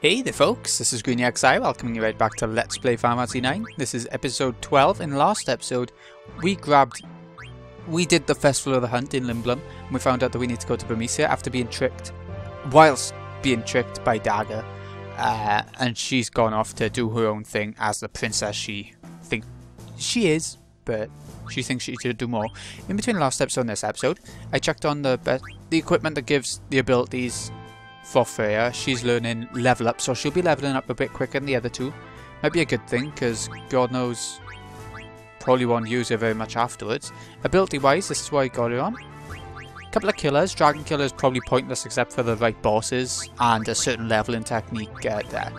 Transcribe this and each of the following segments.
Hey there folks, this is Quina welcoming you right back to Let's Play Final Fantasy 9. This is episode 12. In the last episode, we did the Festival of the Hunt in Lindblum, and we found out that we need to go to Bermesia after being tricked, whilst being tricked by Dagger, and she's gone off to do her own thing as the princess she thinks she is, but she thinks she should do more. In between the last episode and this episode, I checked on the equipment that gives the abilities for Freya. She's learning level up, so she'll be leveling up a bit quicker than the other two. Might be a good thing, because God knows, probably won't use her very much afterwards. Ability wise, this is what I got her on. Couple of killers. Dragon killer is probably pointless except for the right bosses and a certain leveling technique at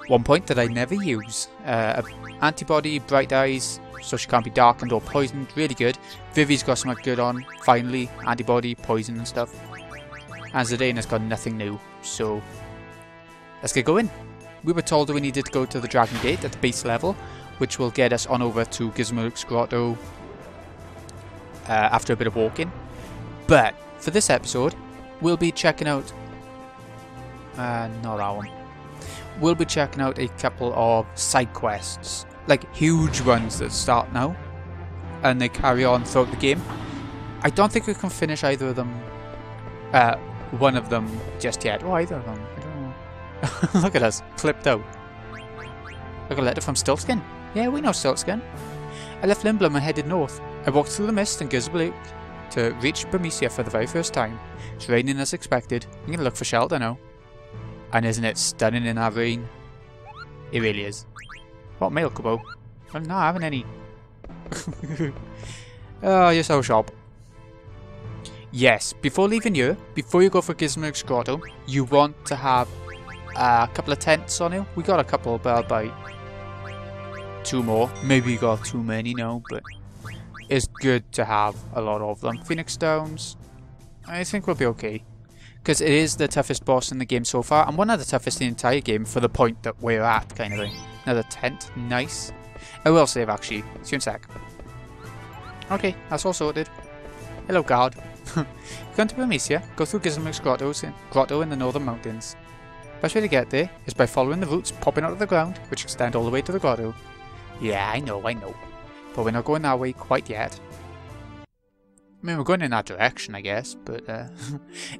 one point that I never use. Antibody, bright eyes, so she can't be darkened or poisoned. Really good. Vivi's got something good on. Finally, antibody, poison and stuff. And Zidane got nothing new, so let's get going. We were told that we needed to go to the Dragon Gate at the base level, which will get us on over to Gizmo's Grotto after a bit of walking. But for this episode, we'll be checking out... not that one. We'll be checking out a couple of side quests, like huge ones that start now, and they carry on throughout the game. I don't think we can finish either of them. One of them just yet. Oh, either of them. I don't know. Look at us, clipped out. Look, a letter from Stiltskin. Yeah, we know Stiltskin. I left Lindblum and headed north. I walked through the mist and Gizmo to reach Bermesia for the very first time. It's raining as expected. I'm going to look for shelter now. And isn't it stunning in that rain? It really is. What mail, Kubo? I'm not having any. Oh, you're so sharp. Yes, before leaving here, before you go for Gizmo's Grotto, you want to have a couple of tents on you. We got a couple, but I'll buy 2 more. Maybe you got too many now, but it's good to have a lot of them. Phoenix Downs, I think we'll be okay. Because it is the toughest boss in the game so far, and one of the toughest in the entire game for the point that we're at, kind of thing. Another tent, nice. I will save actually, see you in a sec. Okay, that's all sorted. Hello guard. Come to Bermesia, go through Gizmo's Grotto in the northern mountains. Best way to get there is by following the roots popping out of the ground, which extend all the way to the grotto. Yeah, I know. But we're not going that way quite yet. I mean, we're going in that direction, I guess, but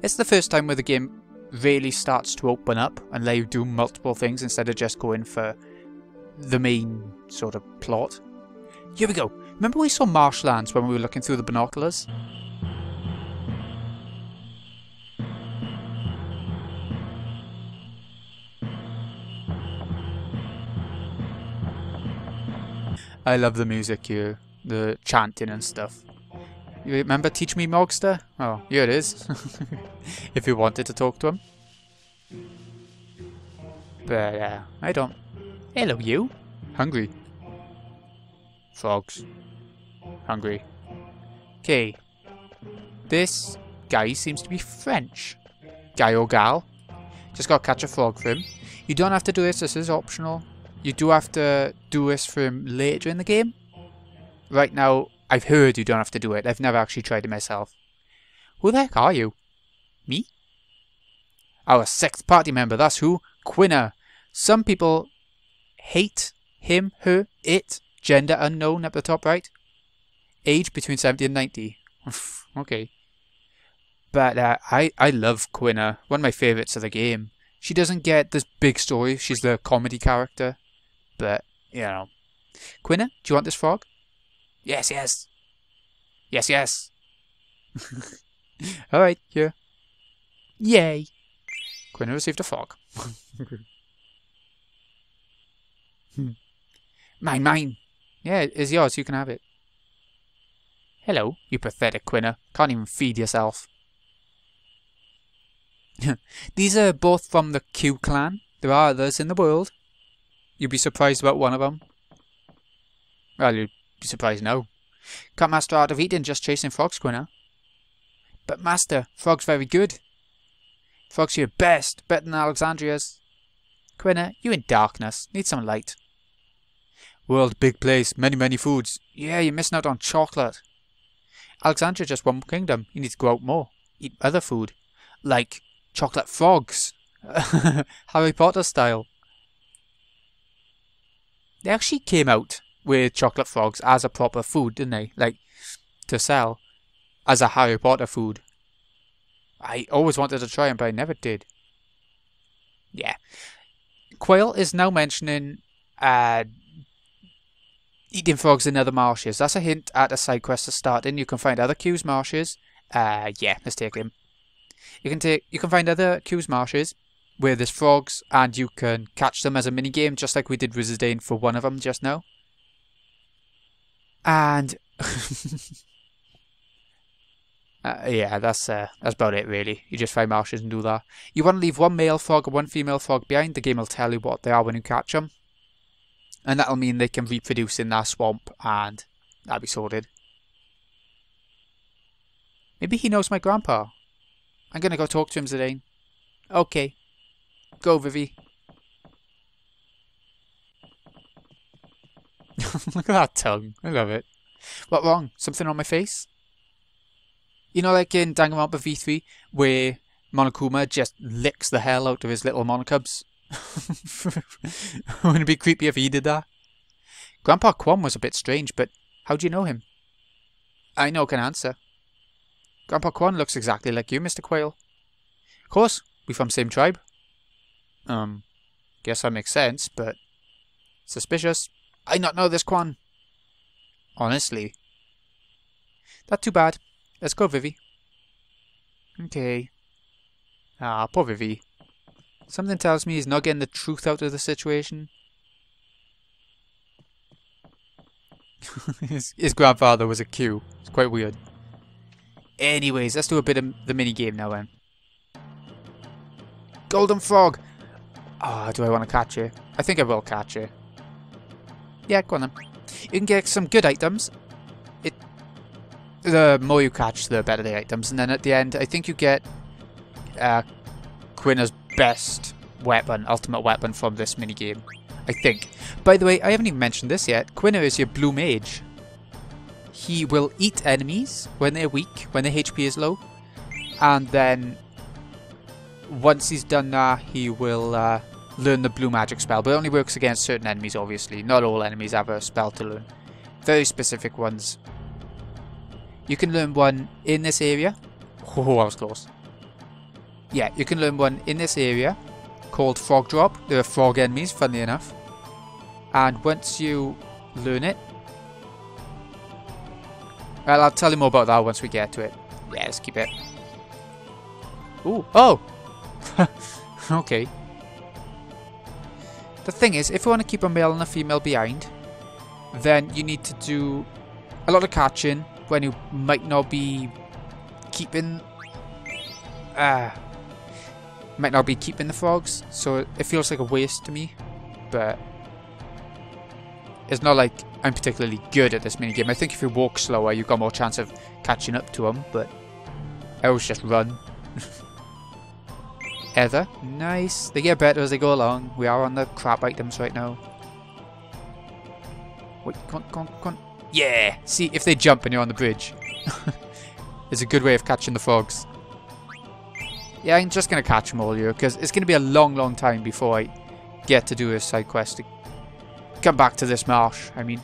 it's the first time where the game really starts to open up and let you do multiple things instead of just going for the main sort of plot. Here we go. Remember we saw marshlands when we were looking through the binoculars? I love the music here, the chanting and stuff. You remember Teach Me Mogster? Oh, here it is. If you wanted to talk to him. But I don't. Hello you. Hungry. Frogs. Hungry. Okay. This guy seems to be French. Guy or gal. Just gotta catch a frog for him. You don't have to do this is optional. You do have to do this for him later in the game. Right now, I've heard you don't have to do it. I've never actually tried it myself. Who the heck are you? Me? Our 6th party member, that's who? Quina. Some people hate him, her, it, gender unknown up the top right. Age between 70 and 90. Okay. But I love Quina. One of my favourites of the game. She doesn't get this big story. She's the comedy character. But, you know. Quina, do you want this frog? Yes, yes. Yes, yes. Alright, here. Yay. Quina received a frog. Mine. Yeah, it's yours. You can have it. Hello, you pathetic Quina. Can't even feed yourself. These are both from the Q clan. There are others in the world. You'd be surprised about one of them. Well, you'd be surprised now. Can't master art of eating just chasing frogs, Quina. But master, frogs very good. Frogs here best, better than Alexandria's. Quina, you in darkness, need some light. World big place, many foods. Yeah, you're missing out on chocolate. Alexandria just one kingdom, you need to go out more. Eat other food. Like chocolate frogs. Harry Potter style. They actually came out with chocolate frogs as a proper food, didn't they? Like, to sell as a Harry Potter food. I always wanted to try them, but I never did. Yeah. Quail is now mentioning eating frogs in other marshes. That's a hint at a side quest to start in. You can find other Q's marshes. Yeah, let's take him. You can find other Q's marshes where there's frogs, and you can catch them as a mini game, just like we did with Zidane for one of them just now. And yeah, that's about it really. You just find marshes and do that. You want to leave one male frog or one female frog behind. The game will tell you what they are when you catch them, and that'll mean they can reproduce in that swamp, and that'll be sorted. Maybe he knows my grandpa. I'm gonna go talk to him, Zidane. Okay. Go, Vivi. Look at that tongue. I love it. What wrong? Something on my face? You know, like in Danganronpa V3, where Monokuma just licks the hell out of his little Monokubs? Wouldn't it be creepy if he did that? Grandpa Quan was a bit strange, but how do you know him? I know can answer. Grandpa Quan looks exactly like you, Mr. Quail. Of course, we from same tribe. Guess that makes sense, but suspicious. I not know this Quan. Honestly. Not too bad. Let's go, Vivi. Okay. Ah, poor Vivi. Something tells me he's not getting the truth out of the situation. his grandfather was a Q. It's quite weird. Anyways, let's do a bit of the mini game now then. Golden frog! Ah, do I want to catch it? I think I will catch it. Yeah, go on then. You can get some good items. The more you catch, the better the items. And then at the end, I think you get Quina's best weapon, ultimate weapon from this minigame. I think. By the way, I haven't even mentioned this yet. Quina is your blue mage. He will eat enemies when they're weak, when their HP is low. And then, once he's done that, he will learn the blue magic spell. But it only works against certain enemies, obviously. Not all enemies have a spell to learn. Very specific ones. You can learn one in this area. Oh, I was close. Yeah, you can learn one in this area called Frog Drop. There are frog enemies, funnily enough. And once you learn it... Well, I'll tell you more about that once we get to it. Yeah, let's keep it. Ooh, oh! Okay. The thing is, if you want to keep a male and a female behind, then you need to do a lot of catching when you might not be keeping... might not be keeping the frogs, so it feels like a waste to me, but it's not like I'm particularly good at this minigame. I think if you walk slower, you've got more chance of catching up to them, but I always just run. Heather, nice. They get better as they go along. We are on the crap items right now. Wait, come on. Yeah! See, if they jump and you're on the bridge, it's a good way of catching the frogs. Yeah, I'm just going to catch them all here, because it's going to be a long time before I get to do a side quest to come back to this marsh. I mean,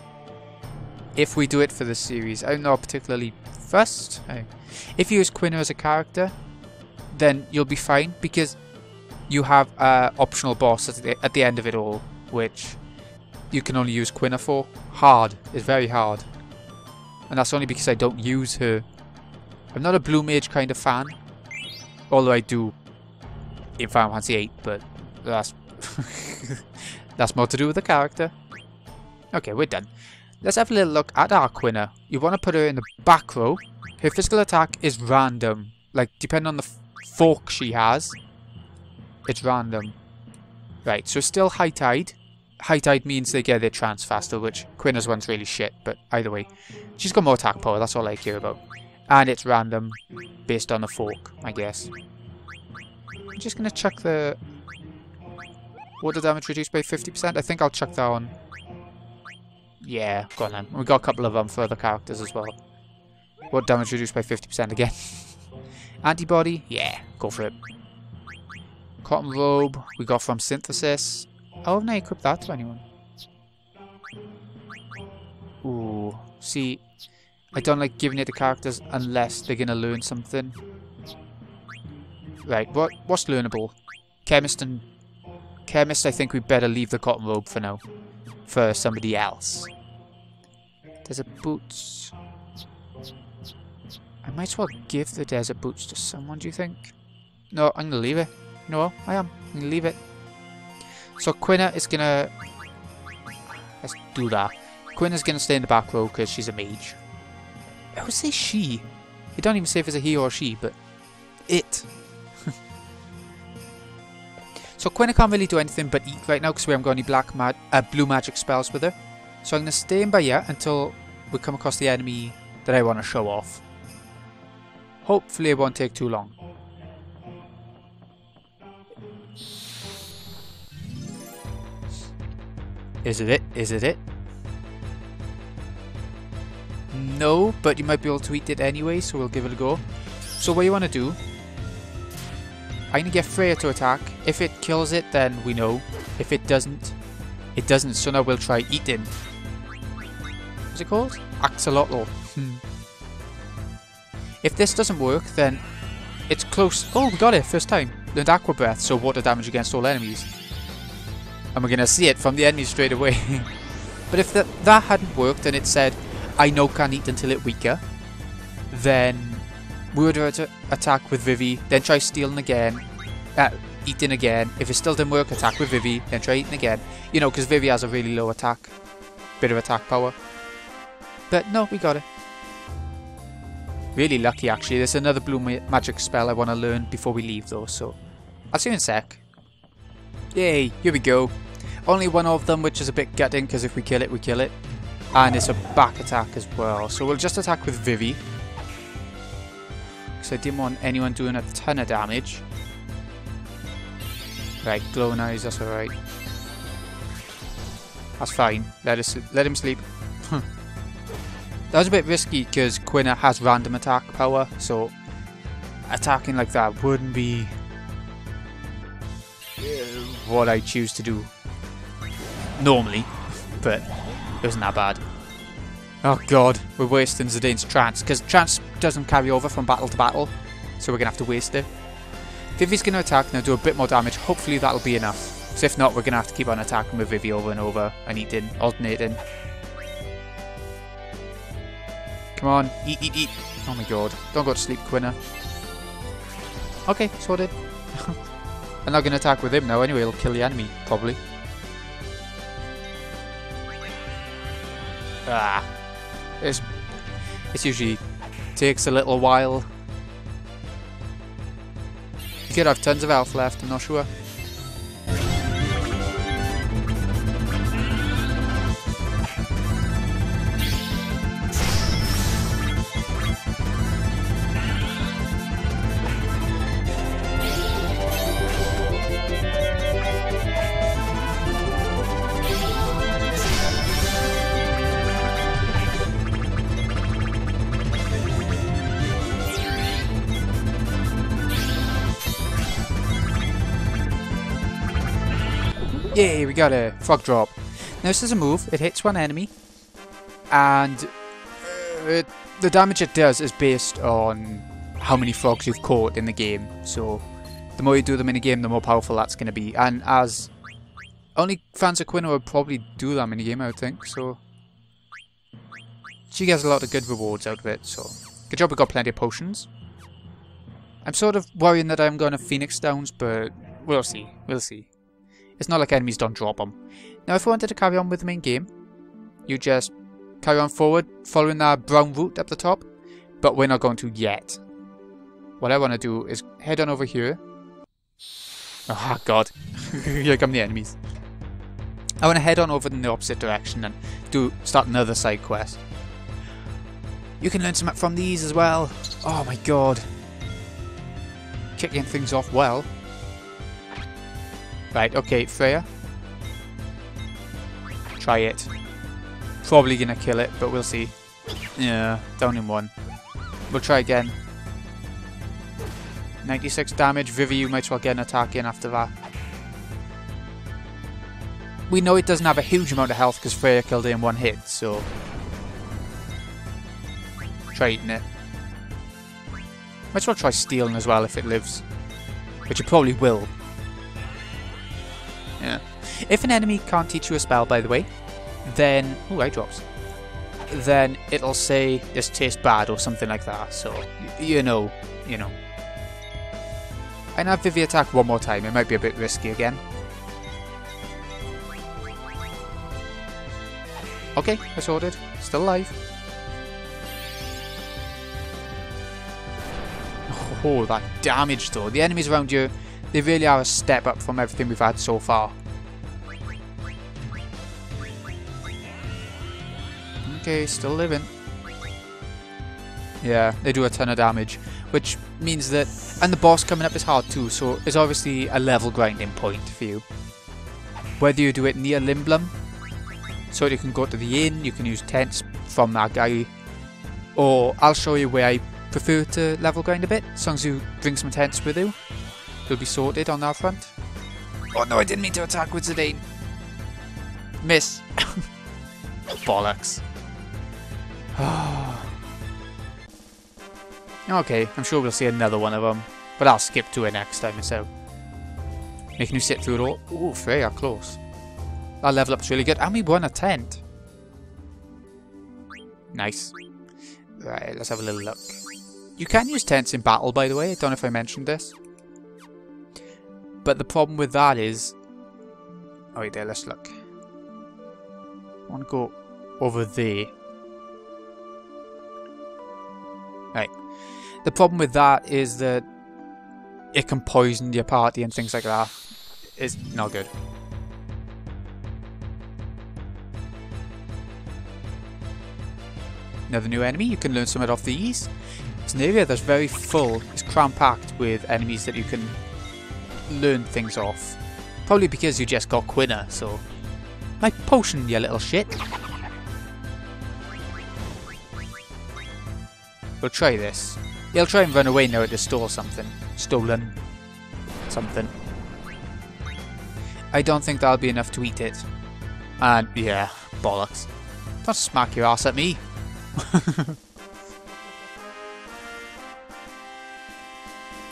if we do it for this series, I'm not particularly fussed. If you use Quina as a character, then you'll be fine, because you have an optional boss at the end of it all, which you can only use Quina for. Hard. It's very hard. And that's only because I don't use her. I'm not a blue mage kind of fan. Although I do in Final Fantasy VIII, but that's that's more to do with the character. Okay, we're done. Let's have a little look at our Quina. You want to put her in the back row. Her physical attack is random. Like, depending on the fork she has, it's random. Right, so still High Tide. High Tide means they get their trance faster, which Quina's one's really shit, but either way. She's got more attack power, that's all I care about. And it's random, based on the fork, I guess. I'm just going to chuck the water damage reduced by 50%. I think I'll chuck that on. Yeah, go on then. We've got a couple of them for other characters as well. Water damage reduced by 50% again. Antibody? Yeah, go for it. Cotton robe we got from synthesis. How haven't I equipped that to anyone? Ooh, see, I don't like giving it to characters unless they're gonna learn something. Right, what's learnable? Chemist, I think we better leave the cotton robe for now. For somebody else. There's a boots. I might as well give the desert boots to someone, do you think? No, I'm gonna leave it. No, I am. I'm gonna leave it. So Quina is gonna... Let's do that. Quina's gonna stay in the back row because she's a mage. I would say she. They don't even say if it's a he or a she, but... It. So Quina can't really do anything but eat right now because we haven't got any blue magic spells with her. So I'm going to stay in by here until we come across the enemy that I want to show off. Hopefully it won't take too long. Is it it? Is it it? No, but you might be able to eat it anyway, so we'll give it a go. So what you want to do... I'm going to get Freya to attack. If it kills it, then we know. If it doesn't, it doesn't. So now we'll try eating. What's it called? Axolotl. If this doesn't work, then it's close. Oh, we got it. First time. Learned Aqua Breath, so water damage against all enemies. And we're going to see it from the enemies straight away. But if that hadn't worked and it said, I know can't eat until it's weaker, then... we would attack with Vivi, then try stealing again, eating again. If it still didn't work, attack with Vivi, then try eating again. You know, because Vivi has a really low attack. Bit of attack power. But no, we got it. Really lucky actually. There's another blue magic spell I want to learn before we leave though, so... I'll see you in a sec. Yay, here we go. Only one of them, which is a bit gutting, because if we kill it, we kill it. And it's a back attack as well. So we'll just attack with Vivi. Because I didn't want anyone doing a ton of damage. Right, glowing eyes, that's alright. That's fine. Let him sleep. That was a bit risky because Quina has random attack power, so attacking like that wouldn't be what I choose to do normally, but it wasn't that bad. Oh god, we're wasting Zidane's trance, because trance doesn't carry over from battle to battle, so we're going to have to waste it. Vivi's going to attack now, do a bit more damage, hopefully that'll be enough. Because if not, we're going to have to keep on attacking with Vivi over and over, and eating, alternating. Come on, eat, eat, eat. Oh my god, don't go to sleep, Quina. Okay, sorted. I'm not going to attack with him now anyway, it'll kill the enemy, probably. Ah. It usually takes a little while. You could have tons of health left, I'm not sure. Yay, we got a frog drop. Now this is a move, it hits one enemy, and the damage it does is based on how many frogs you've caught in the game. So the more you do them in a game, the more powerful that's going to be. And as only fans of Quina would probably do that in a game, I would think. So she gets a lot of good rewards out of it. So good job, we got plenty of potions. I'm sort of worrying that I'm going to Phoenix Downs, but we'll see. We'll see. It's not like enemies don't drop them. Now if we wanted to carry on with the main game, you just carry on forward, following that brown route up the top, but we're not going to yet. What I want to do is head on over here. Oh god, here come the enemies. I want to head on over in the opposite direction and start another side quest. You can learn some from these as well. Oh my god. Kicking things off well. Right, okay, Freya. Try it. Probably gonna kill it, but we'll see. Yeah, down in one. We'll try again. 96 damage. Vivi, you might as well get an attack in after that. We know it doesn't have a huge amount of health because Freya killed it in one hit, so... try eating it. Might as well try stealing as well if it lives. Which it probably will. Yeah. If an enemy can't teach you a spell, by the way, then... ooh, eye drops. Then it'll say, this tastes bad or something like that, so... you know. And have Vivi attack one more time, it might be a bit risky again. Okay, that's ordered. Still alive. Oh, that damage though. The enemies around you, they really are a step up from everything we've had so far. Okay, still living. Yeah, they do a ton of damage, which means that... and the boss coming up is hard too, so it's obviously a level grinding point for you. Whether you do it near Lindblum, so you can go to the inn, you can use tents from that guy, or I'll show you where I prefer to level grind a bit, as long as you bring some tents with you. You'll be sorted on that front. Oh no, I didn't mean to attack with Zidane. Miss. Bollocks. Okay, I'm sure we'll see another one of them, but I'll skip to it next time so. Making you sit through it all. Ooh, Freya, close. That level up's really good, and we won a tent. Nice. Right, let's have a little look. You can use tents in battle, by the way. I don't know if I mentioned this. But the problem with that is... oh, wait there, let's look. I want to go over there. Right. The problem with that is that it can poison your party and things like that. It's not good. Another new enemy, you can learn some of it off these. It's an area that's very full, it's cram-packed with enemies that you can learn things off. Probably because you just got Quina, so... my potion, you little shit. We'll try this. He'll try and run away now to store something. Stolen. Something. I don't think that'll be enough to eat it. And, yeah, bollocks. Don't smack your ass at me.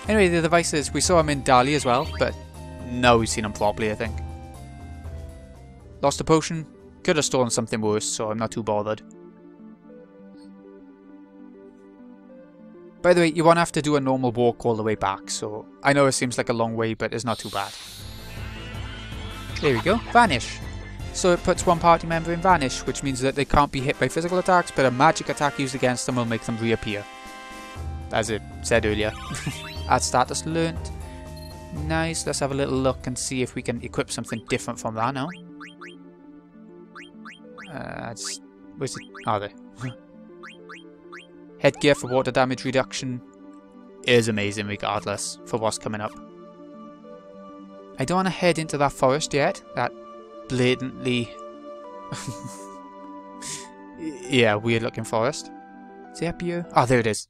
Anyway, the devices, we saw him in Dali as well, but now we've seen him properly, I think. Lost a potion, could have stolen something worse, so I'm not too bothered. By the way, you won't have to do a normal walk all the way back, so I know it seems like a long way, but it's not too bad. There we go, Vanish. So it puts one party member in Vanish, which means that they can't be hit by physical attacks, but a magic attack used against them will make them reappear. As it said earlier. Add status learnt. Nice, let's have a little look and see if we can equip something different from that now. Where's it? Oh, there. Headgear for water damage reduction is amazing regardless for what's coming up. I don't want to head into that forest yet. That blatantly... yeah, weird looking forest. Is it up here? Oh, there it is.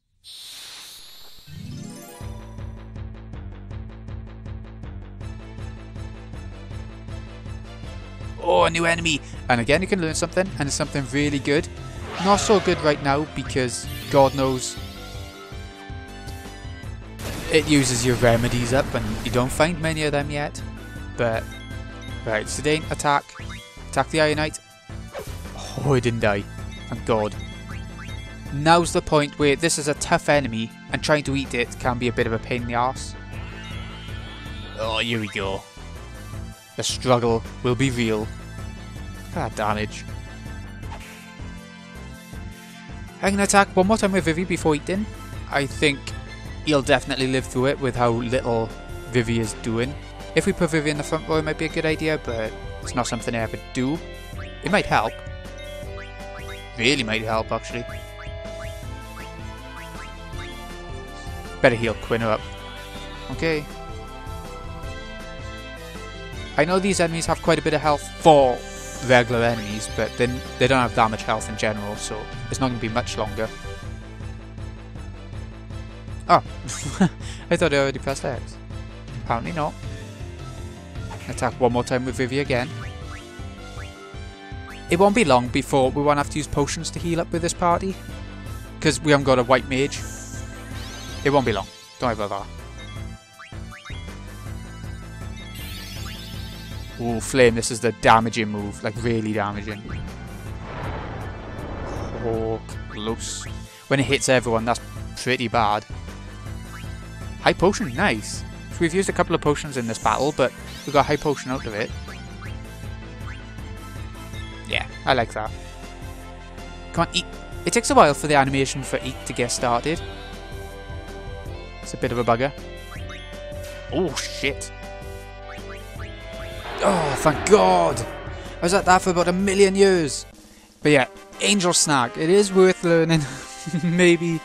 Oh, a new enemy! And again, you can learn something, and it's something really good. Not so good right now because God knows it uses your remedies up and you don't find many of them yet. But right, Zidane, attack. Attack the Iron Knight. Oh, he didn't die. Thank God. Now's the point where this is a tough enemy and trying to eat it can be a bit of a pain in the arse. Oh, here we go. The struggle will be real. Look at that damage. I'm going to attack one more time with Vivi before eating. I think he'll definitely live through it with how little Vivi is doing. If we put Vivi in the front row it might be a good idea, but it's not something I ever do. It might help. Really might help actually. Better heal Quina up. Okay. I know these enemies have quite a bit of health for regular enemies, but then they don't have that much health in general, so it's not going to be much longer. Oh, I thought I already pressed X. Apparently not. Attack one more time with Vivi again. It won't be long before we won't have to use potions to heal up with this party. Because we haven't got a white mage. It won't be long. Don't worry about that. Ooh, Flame, this is the damaging move. Like, really damaging. Oh, close. When it hits everyone, that's pretty bad. High potion, nice. So we've used a couple of potions in this battle, but we got high potion out of it. Yeah, I like that. Come on, eat. It takes a while for the animation for eat to get started. It's a bit of a bugger. Oh, shit. Oh, thank God. I was at that for about 1,000,000 years. But yeah, Angel Snack. It is worth learning. Maybe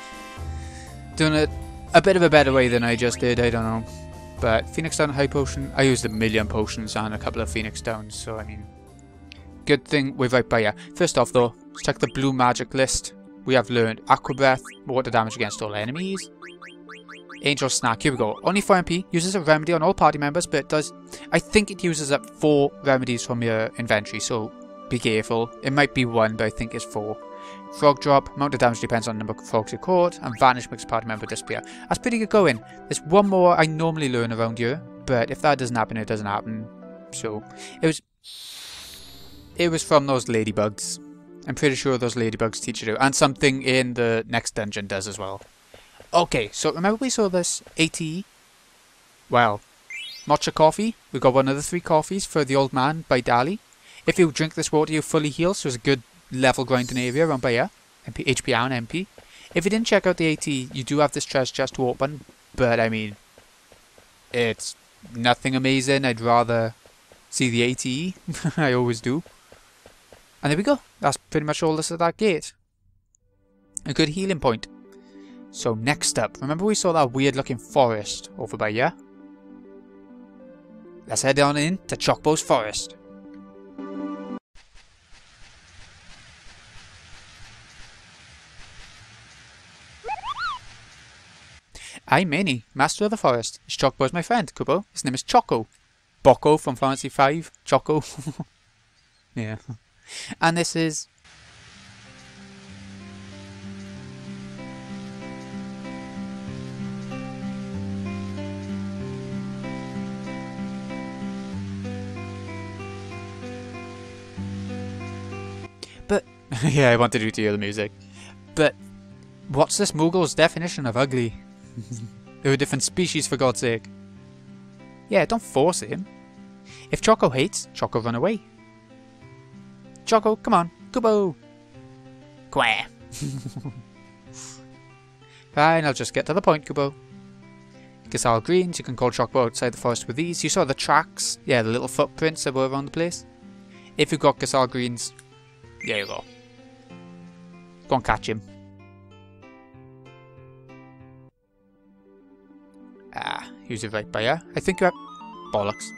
doing it a bit of a better way than I just did. I don't know. But Phoenix Down High Potion. I used 1,000,000 potions and a couple of Phoenix Downs. So, I mean, good thing we're right by here. First off, though, let's check the blue magic list. We have learned Aqua Breath, water damage against all enemies. Angel Snack, here we go. Only 4 MP, uses a remedy on all party members, but it does... I think it uses up 4 remedies from your inventory, so be careful. It might be 1, but I think it's 4. Frog Drop, amount of damage depends on the number of frogs you caught, and Vanish makes party member disappear. That's pretty good going. There's one more I normally learn around here, but if that doesn't happen, it doesn't happen. So, it was from those ladybugs. I'm pretty sure those ladybugs teach you to, and something in the next dungeon does as well. Okay, so remember we saw this ATE? Well, matcha coffee. We got one of the 3 coffees for the old man by Dali. If you drink this water, you fully heal, so it's a good level grinding area around by here. HP and MP. If you didn't check out the ATE, you do have this treasure chest to open, but I mean, it's nothing amazing. I'd rather see the ATE. I always do. And there we go. That's pretty much all this at that gate. A good healing point. So next up, remember we saw that weird looking forest over by here? Let's head on in to Choco's forest. I'm Manny, master of the forest. This Choco's my friend, Kubo. His name is Choco. Bocco from Final Fantasy 5. Choco. Yeah. And this is... But... yeah, I wanted you to hear the music. But... what's this Moogle's definition of ugly? They're a different species, for God's sake. Yeah, don't force him. If Choco hates, Choco run away. Choco, come on. Kubo. Quah. Fine, I'll just get to the point, Kubo. Gasal Greens, you can call Choco outside the forest with these. You saw the tracks? Yeah, the little footprints that were around the place. If you've got Gasal Greens, there you go. Go and catch him. Use it right by here. I think you have... bollocks.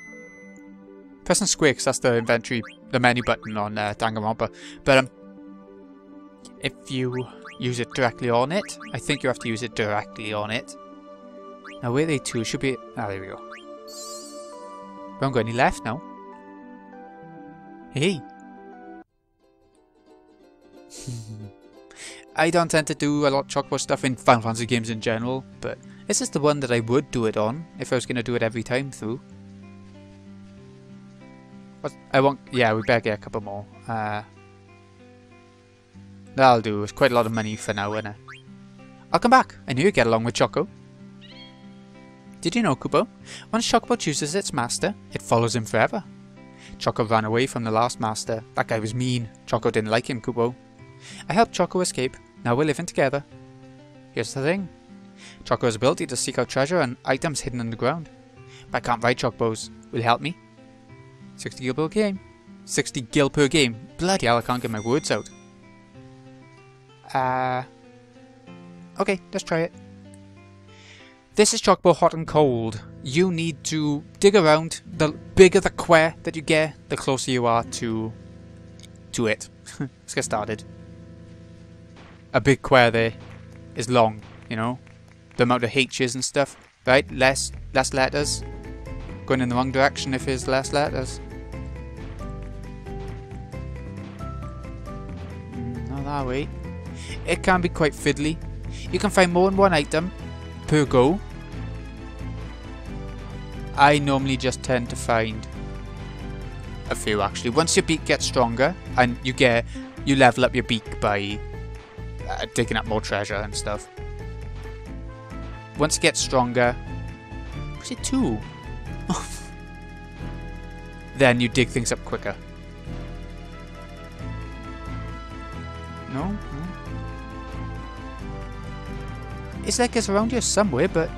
Press and square, because that's the inventory, the menu button on Danganronpa. But if you use it directly on it, I think you have to use it directly on it. Now where are they two? Should be... ah, there we go. We haven't got any left now. Hey! I don't tend to do a lot of Chocobo stuff in Final Fantasy games in general, but this is the one that I would do it on, if I was going to do it every time through. What? I won't... yeah, we better get a couple more. That'll do. It's quite a lot of money for now, isn't it? I'll come back. I knew you'd get along with Choco. Did you know, Kubo? Once Chocobo chooses its master, it follows him forever. Choco ran away from the last master. That guy was mean. Choco didn't like him, Kubo. I helped Choco escape. Now we're living together. Here's the thing. Choco's ability to seek out treasure and items hidden underground. But I can't ride Chocobos. Will you help me? 60 gil per game. 60 gil per game. Bloody hell, I can't get my words out. Okay, let's try it. This is Chocobo Hot and Cold. You need to dig around. The bigger the quare that you get, the closer you are to it. Let's get started. A big quare there is long, you know. the amount of H's and stuff. Right, less letters. Going in the wrong direction if there's less letters. Not that way. It can be quite fiddly. You can find more than one item per go. I normally just tend to find a few actually. Once your beak gets stronger and you level up your beak by digging up more treasure and stuff. Once it gets stronger, was it 2? Then you dig things up quicker. No? It's like it's around here somewhere, but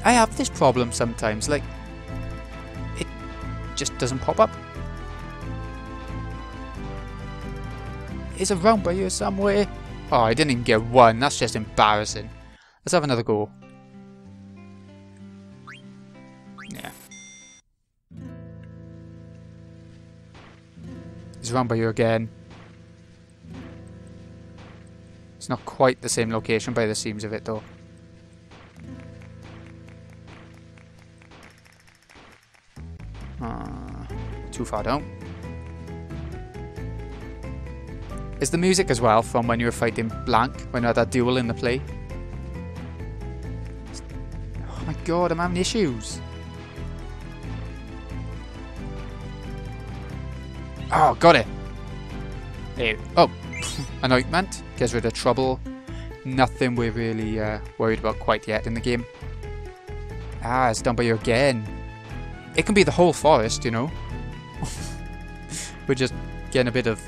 I have this problem sometimes. Like, it just doesn't pop up. It's around by here somewhere. Oh, I didn't even get one. That's just embarrassing. Let's have another go. Yeah. It's around by here again. It's not quite the same location by the seams of it though. Too far down. Is the music as well from when you were fighting Blank, when you had that duel in the play? Oh my god, I'm having issues. Oh, got it. There. Oh, anointment. Gets rid of trouble. Nothing we're really worried about quite yet in the game. Ah, it's down by you again. It can be the whole forest, you know. We're just getting a bit of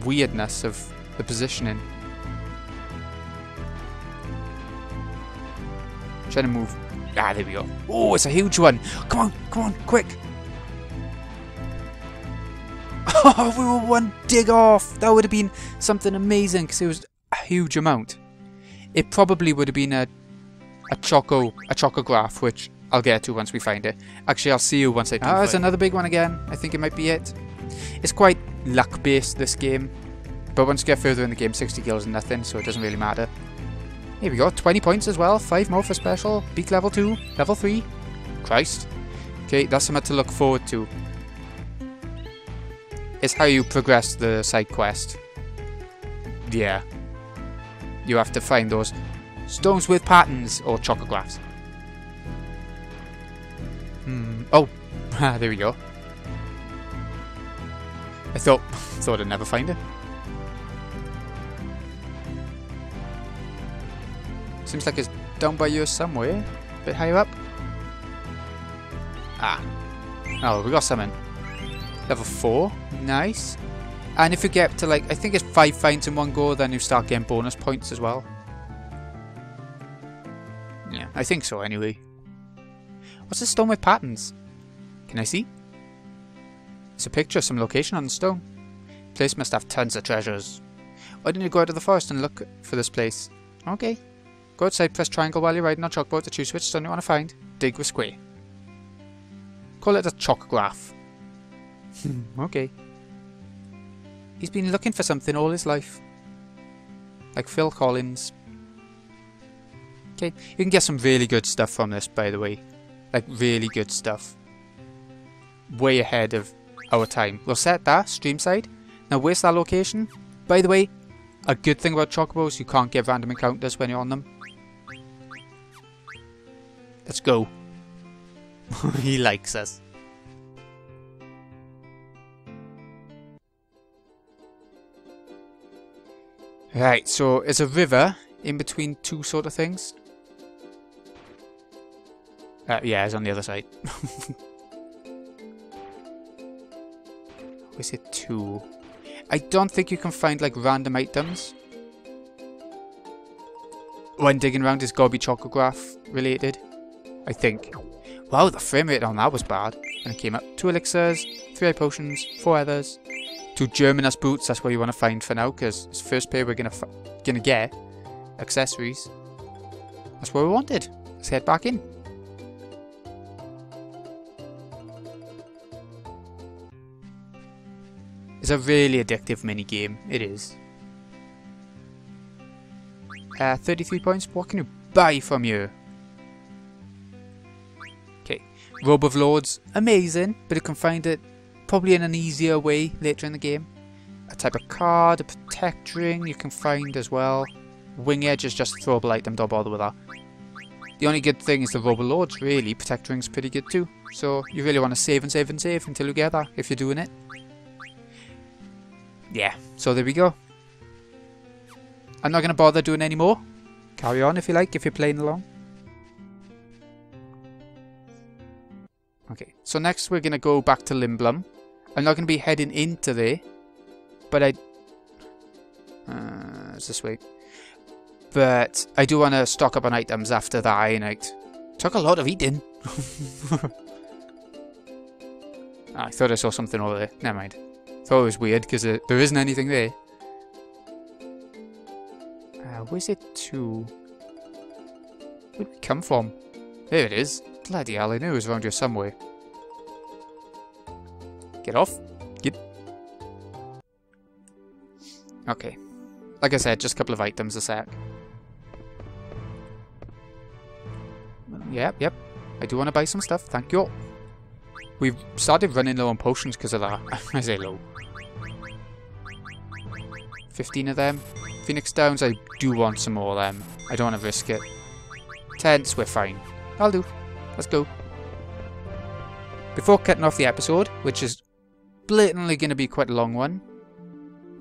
weirdness of the positioning. Trying to move. Ah, there we go. Oh, it's a huge one. Come on, quick. Oh, we were one dig off. That would have been something amazing because it was a huge amount. It probably would have been a chocograph, which I'll get to once we find it. Actually, I'll see you once I do. Ah, there's another big one again. I think it might be it. It's quite luck-based, this game. But once you get further in the game, 60 kills and nothing, so it doesn't really matter. Here we go, 20 points as well. 5 more for special. Beak level 2, level 3. Christ. Okay, that's something to look forward to. It's how you progress the side quest. Yeah. You have to find those stones with patterns, or chocographs. Oh, there we go. I thought I'd never find it. Seems like it's down by you somewhere. A bit higher up. Ah. Oh, we got something. Level 4. Nice. And if you get to like, I think it's 5 finds in one go, then you start getting bonus points as well. Yeah, I think so anyway. What's this stone with patterns? Can I see? It's a picture of some location on the stone. The place must have tons of treasures. Why didn't you go out of the forest and look for this place? Okay. Go outside, press triangle while you're riding on Chocobo to choose which stone you want to find. Dig with square. Call it a chocograph. Okay. He's been looking for something all his life. Like Phil Collins. Okay, you can get some really good stuff from this, by the way. Like, really good stuff. Way ahead of our time. We'll set that, stream side. Now, where's that location? By the way, a good thing about Chocobos, you can't get random encounters when you're on them. Let's go. He likes us. Right, so it's a river in between two sort of things. Yeah, it's on the other side. Is it 2? I don't think you can find like random items when digging around. It's gotta be chocograph related, I think. Wow, the frame rate on that was bad. And it came up 2 elixirs, 3 eye potions, 4 others, 2 Germanus boots. That's what you want to find for now, because it's first pay we're gonna get accessories. That's what we wanted. Let's head back in. It's a really addictive mini game. It is. 33 points. What can you buy from you? Okay. Robe of Lords. Amazing. But you can find it probably in an easier way later in the game. A type of card. A protect ring you can find as well. Wing Edge is just a throwable item. Don't bother with that. The only good thing is the Robe of Lords, really. Protect ring's pretty good too. So you really want to save and save and save until you get that, if you're doing it. Yeah, so there we go. I'm not going to bother doing any more. Carry on if you like, if you're playing along. Okay, so next we're going to go back to Lindblum. I'm not going to be heading into there. But it's this way. But I do want to stock up on items after the Ironite. Took a lot of eating. I thought I saw something over there. Never mind. Thought it was weird because there isn't anything there. Where's it to? Where'd we come from? There it is. Bloody hell, I knew it was around here somewhere. Get off. Get. Okay. Like I said, just a couple of items a sec. Yep. I do want to buy some stuff, thank you. We've started running low on potions because of that. I say low. 15 of them. Phoenix Downs, I do want some more of them. I don't want to risk it. Tents, we're fine. I'll do. Let's go. Before cutting off the episode, which is blatantly going to be quite a long one.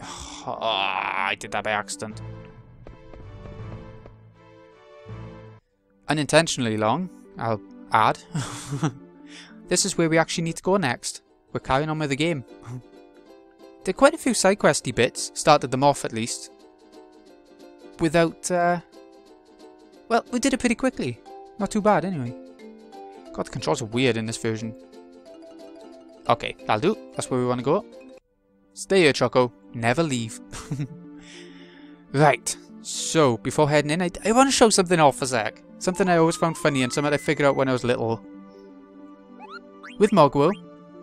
Oh, I did that by accident. Unintentionally long, I'll add. This is where we actually need to go next. We're carrying on with the game. Did quite a few side questy bits, started them off at least. Without, well, we did it pretty quickly. Not too bad anyway. God, the controls are weird in this version. Okay, that'll do. That's where we want to go. Stay here, Choco. Never leave. Right, so before heading in, I want to show something off a sec. Something I always found funny and something I figured out when I was little. With Mogwai.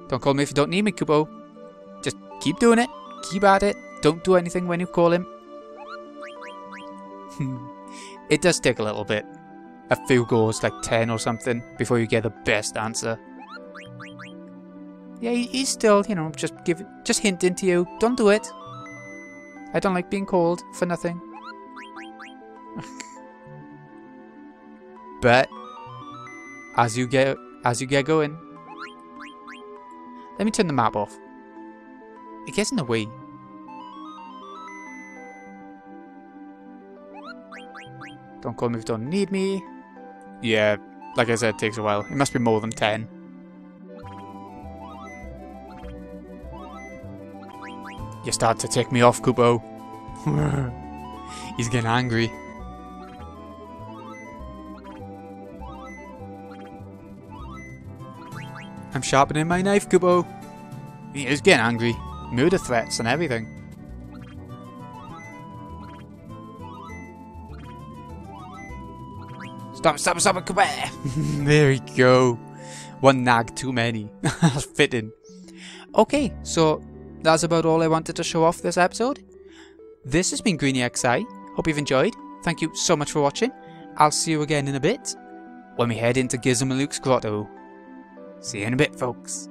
Don't call me if you don't need me, Kubo. Just keep doing it. Keep at it. Don't do anything when you call him. It does take a little bit. A few goes, like 10 or something, before you get the best answer. Yeah, he's still, you know, just hinting to you. Don't do it. I don't like being called for nothing. But as you get going, let me turn the map off. It gets in the way. Don't call me if you don't need me. Yeah, like I said, it takes a while. It must be more than 10. You start to tick me off, Kubo. He's getting angry. I'm sharpening my knife, Kubo. He is getting angry. Murder threats and everything. Stop, Kubo! There we go. One nag too many. That's fitting. Okay, so that's about all I wanted to show off this episode. This has been GreenyXI. Hope you've enjoyed. Thank you so much for watching. I'll see you again in a bit when we head into Gizmaluke's grotto. See you in a bit, folks.